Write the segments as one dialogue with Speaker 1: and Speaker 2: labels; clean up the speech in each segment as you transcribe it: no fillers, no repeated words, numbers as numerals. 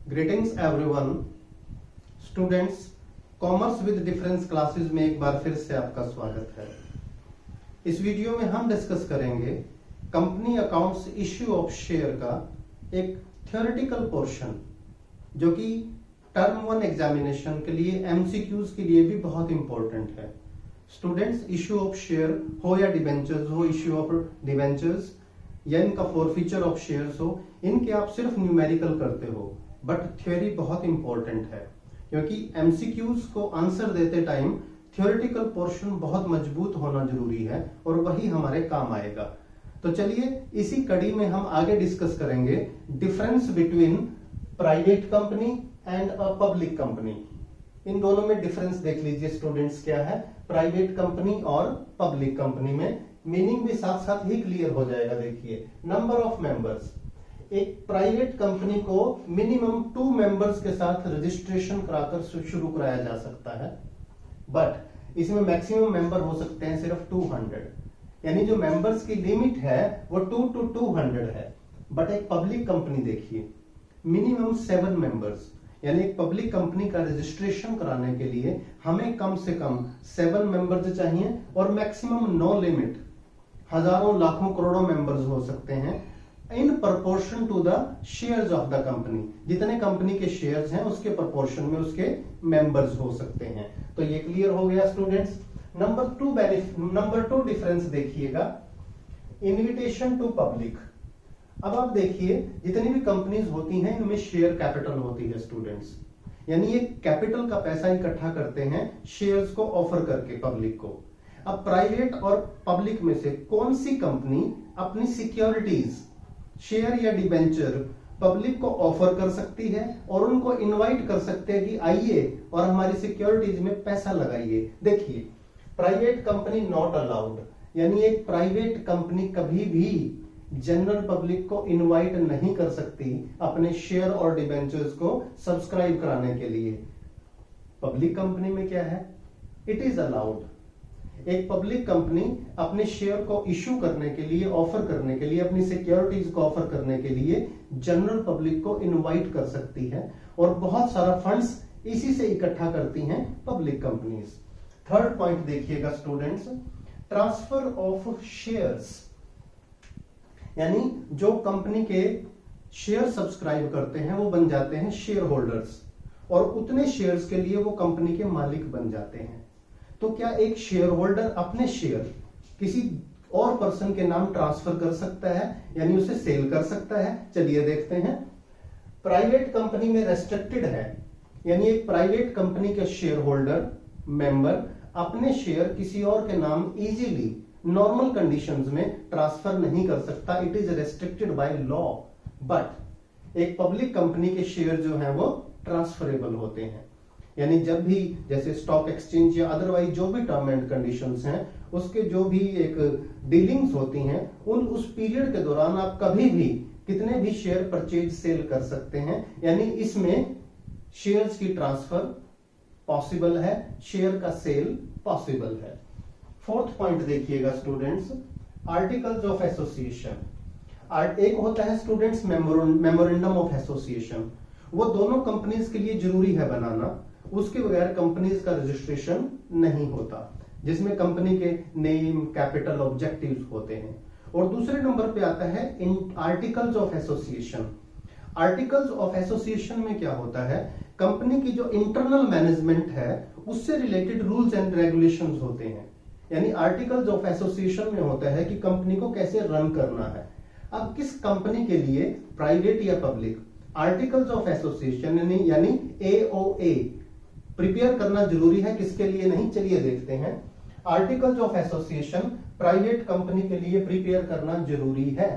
Speaker 1: Greetings everyone students, commerce with difference classes में एक बार फिर से आपका स्वागत है। इस वीडियो में हम डिस्कस करेंगे company accounts issue of share का एक थ्योरेटिकल पोर्शन जो कि टर्म 1 एग्जामिनेशन के लिए एमसीक्यूज के लिए भी बहुत इंपॉर्टेंट है। स्टूडेंट्स, इश्यू ऑफ शेयर हो या डिबेंचर्स हो, इश्यू ऑफ डिबेंचर्स या इनका फॉरफीचर ऑफ शेयर्स हो, इनके आप सिर्फ न्यूमेरिकल करते हो, बट थ्योरी बहुत इंपॉर्टेंट है क्योंकि एमसीक्यूज को आंसर देते टाइम थ्योरेटिकल पोर्शन बहुत मजबूत होना जरूरी है और वही हमारे काम आएगा। तो चलिए इसी कड़ी में हम आगे डिस्कस करेंगे difference between private company and a public company. इन दोनों में डिफरेंस देख लीजिए स्टूडेंट्स, क्या है प्राइवेट कंपनी और पब्लिक कंपनी में। मीनिंग भी साथ साथ ही क्लियर हो जाएगा। देखिए, नंबर ऑफ मेंबर्स, एक प्राइवेट कंपनी को मिनिमम 2 मेंबर्स के साथ रजिस्ट्रेशन कराकर शुरू कराया जा सकता है, बट इसमें मैक्सिमम मेंबर हो सकते हैं सिर्फ 200, यानी जो मेंबर्स की लिमिट है वो 2 to 200 है। बट एक पब्लिक कंपनी देखिए, मिनिमम 7 मेंबर्स, यानी एक पब्लिक कंपनी का रजिस्ट्रेशन कराने के लिए हमें कम से कम 7 मेंबर्स चाहिए और मैक्सिमम नो लिमिट हजारों लाखों करोड़ों मेंबर्स हो सकते हैं in proportion to the shares of the company. जितने कंपनी के शेयर्स हैं उसके प्रोपोर्शन में उसके मेंबर्स हो सकते हैं। तो ये क्लियर हो गया स्टूडेंट्स। नंबर 2 डिफरेंस देखिएगा, इन्विटेशन टू पब्लिक। अब आप देखिए, जितनी भी कंपनीज होती हैं इनमें शेयर कैपिटल होती है स्टूडेंट्स, यानी ये कैपिटल का पैसा इकट्ठा करते हैं शेयर्स को ऑफर करके पब्लिक को। अब प्राइवेट और पब्लिक में से कौन सी कंपनी अपनी सिक्योरिटीज, शेयर या डिबेंचर पब्लिक को ऑफर कर सकती है और उनको इनवाइट कर सकते हैं कि आइए और हमारी सिक्योरिटीज में पैसा लगाइए। देखिए, प्राइवेट कंपनी नॉट अलाउड, यानी एक प्राइवेट कंपनी कभी भी जनरल पब्लिक को इनवाइट नहीं कर सकती अपने शेयर और डिबेंचर्स को सब्सक्राइब कराने के लिए। पब्लिक कंपनी में क्या है, इट इज अलाउड। एक पब्लिक कंपनी अपने शेयर को इश्यू करने के लिए, ऑफर करने के लिए, अपनी सिक्योरिटीज को ऑफर करने के लिए जनरल पब्लिक को इनवाइट कर सकती है और बहुत सारा फंड्स इसी से इकट्ठा करती हैं पब्लिक कंपनीज। थर्ड पॉइंट देखिएगा स्टूडेंट्स, ट्रांसफर ऑफ शेयर्स, यानी जो कंपनी के शेयर सब्सक्राइब करते हैं वो बन जाते हैं शेयर होल्डर्स और उतने शेयर्स के लिए वो कंपनी के मालिक बन जाते हैं। तो क्या एक शेयर होल्डर अपने शेयर किसी और पर्सन के नाम ट्रांसफर कर सकता है, यानी उसे सेल कर सकता है? चलिए देखते हैं। प्राइवेट कंपनी में रेस्ट्रिक्टेड है, यानी एक प्राइवेट कंपनी के शेयर होल्डर मेंबर अपने शेयर किसी और के नाम इजीली नॉर्मल कंडीशंस में ट्रांसफर नहीं कर सकता। It is restricted by law. But एक पब्लिक कंपनी के शेयर जो है वो ट्रांसफरेबल होते हैं, यानी जब भी जैसे स्टॉक एक्सचेंज या अदरवाइज जो भी टर्म एंड कंडीशंस हैं उसके जो भी एक डीलिंग्स होती हैं उस पीरियड के दौरान आप कभी भी कितने भी शेयर परचेज सेल कर सकते हैं, यानी इसमें शेयर्स की ट्रांसफर पॉसिबल है, शेयर का सेल पॉसिबल है। फोर्थ पॉइंट देखिएगा स्टूडेंट्स, आर्टिकल्स ऑफ एसोसिएशन। एक होता है स्टूडेंट्स मेमोरेंडम ऑफ एसोसिएशन, वो दोनों कंपनीज के लिए जरूरी है बनाना, उसके बगैर कंपनीज का रजिस्ट्रेशन नहीं होता, जिसमें कंपनी के नेम, कैपिटल, ऑब्जेक्टिव्स होते हैं। और दूसरे नंबर पे आता है articles of association. Articles of association में क्या होता है, कंपनी की जो इंटरनल मैनेजमेंट है उससे रिलेटेड रूल्स एंड रेगुलेशंस होते हैं, यानी आर्टिकल्स ऑफ एसोसिएशन में होता है कि कंपनी को कैसे रन करना है। अब किस कंपनी के लिए, प्राइवेट या पब्लिक, आर्टिकल्स ऑफ एसोसिएशन यानी AOA प्रिपेयर करना जरूरी है, किसके लिए नहीं? चलिए देखते हैं। Articles of association private company के लिए प्रिपेयर करना जरूरी है।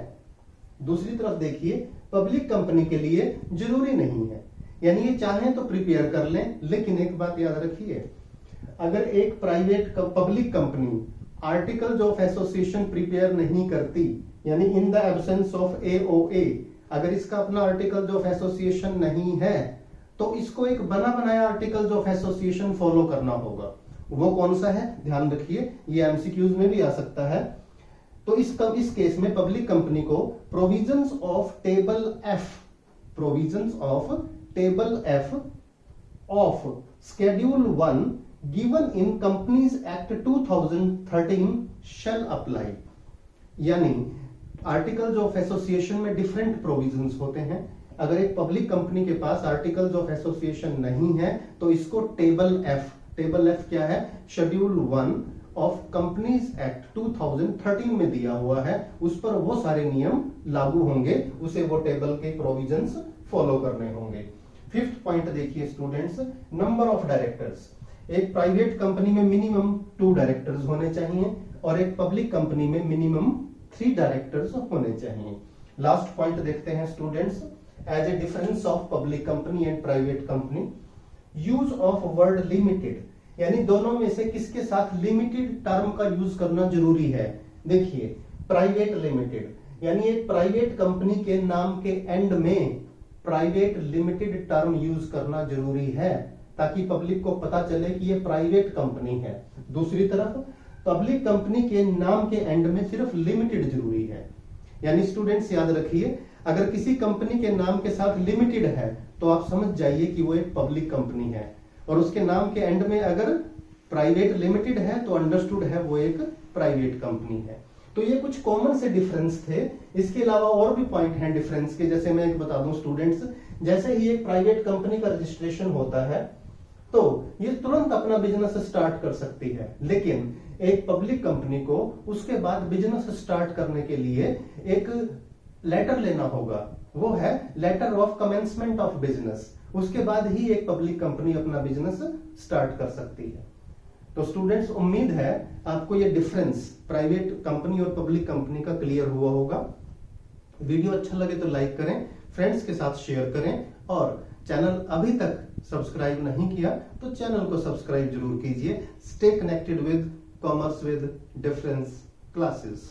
Speaker 1: दूसरी तरफ देखिए, पब्लिक कंपनी के लिए जरूरी नहीं है, यानी ये चाहें तो प्रिपेयर कर लें। लेकिन एक बात याद रखिए, अगर एक private public company articles of association prepare नहीं करती, यानी in the absence of AOA, अगर इसका अपना आर्टिकल्स ऑफ एसोसिएशन नहीं है तो इसको एक बना बनाया आर्टिकल्स ऑफ एसोसिएशन फॉलो करना होगा। वो कौन सा है, ध्यान रखिए, ये एमसीक्यूज में भी आ सकता है। तो इस केस में पब्लिक कंपनी को provisions of table F table F of Schedule 1 given in Companies Act 2013 shall apply। यानी आर्टिकल्स ऑफ एसोसिएशन में डिफरेंट प्रोविजंस होते हैं। अगर एक पब्लिक कंपनी के पास आर्टिकल्स ऑफ एसोसिएशन नहीं है तो इसको टेबल एफ क्या है, शेड्यूल 1 ऑफ कंपनीज एक्ट 2013 में दिया हुआ है, उस पर वो सारे नियम लागू होंगे, उसे वो टेबल के प्रोविजंस फॉलो करने होंगे। फिफ्थ पॉइंट देखिए स्टूडेंट्स, नंबर ऑफ डायरेक्टर्स। एक प्राइवेट कंपनी में मिनिमम 2 डायरेक्टर्स होने चाहिए और एक पब्लिक कंपनी में मिनिमम 3 डायरेक्टर्स होने चाहिए। लास्ट पॉइंट देखते हैं students, as a difference of public company and private company, use of word limited, यानी दोनों में से किसके साथ लिमिटेड टर्म का यूज करना जरूरी है। देखिए प्राइवेट लिमिटेड, यानी एक प्राइवेट कंपनी के नाम के एंड में प्राइवेट लिमिटेड टर्म यूज करना जरूरी है ताकि पब्लिक को पता चले कि ये प्राइवेट कंपनी है। दूसरी तरफ पब्लिक कंपनी के नाम के एंड में सिर्फ लिमिटेड जरूरी है। यानी स्टूडेंट्स याद रखिए, अगर किसी कंपनी के नाम के साथ लिमिटेड है तो आप समझ जाइए कि वो एक पब्लिक कंपनी है, और उसके नाम के एंड में अगर प्राइवेट लिमिटेड है तो अंडरस्टूड है वो एक प्राइवेट कंपनी है। तो ये कुछ कॉमन से डिफरेंस थे। इसके अलावा और भी पॉइंट हैं डिफरेंस के, जैसे मैं एक बता दूं स्टूडेंट्स, जैसे ही एक प्राइवेट कंपनी का रजिस्ट्रेशन होता है तो ये तुरंत अपना बिजनेस स्टार्ट कर सकती है, लेकिन एक पब्लिक कंपनी को उसके बाद बिजनेस स्टार्ट करने के लिए एक लेटर लेना होगा, वो है letter of commencement of business. उसके बाद ही एक पब्लिक कंपनी अपना बिजनेस स्टार्ट कर सकती है। तो स्टूडेंट्स उम्मीद है आपको ये डिफरेंस प्राइवेट कंपनी और पब्लिक कंपनी का क्लियर हुआ होगा। वीडियो अच्छा लगे तो लाइक करें, फ्रेंड्स के साथ शेयर करें, और चैनल अभी तक सब्सक्राइब नहीं किया तो चैनल को सब्सक्राइब जरूर कीजिए। Stay connected with commerce with difference classes.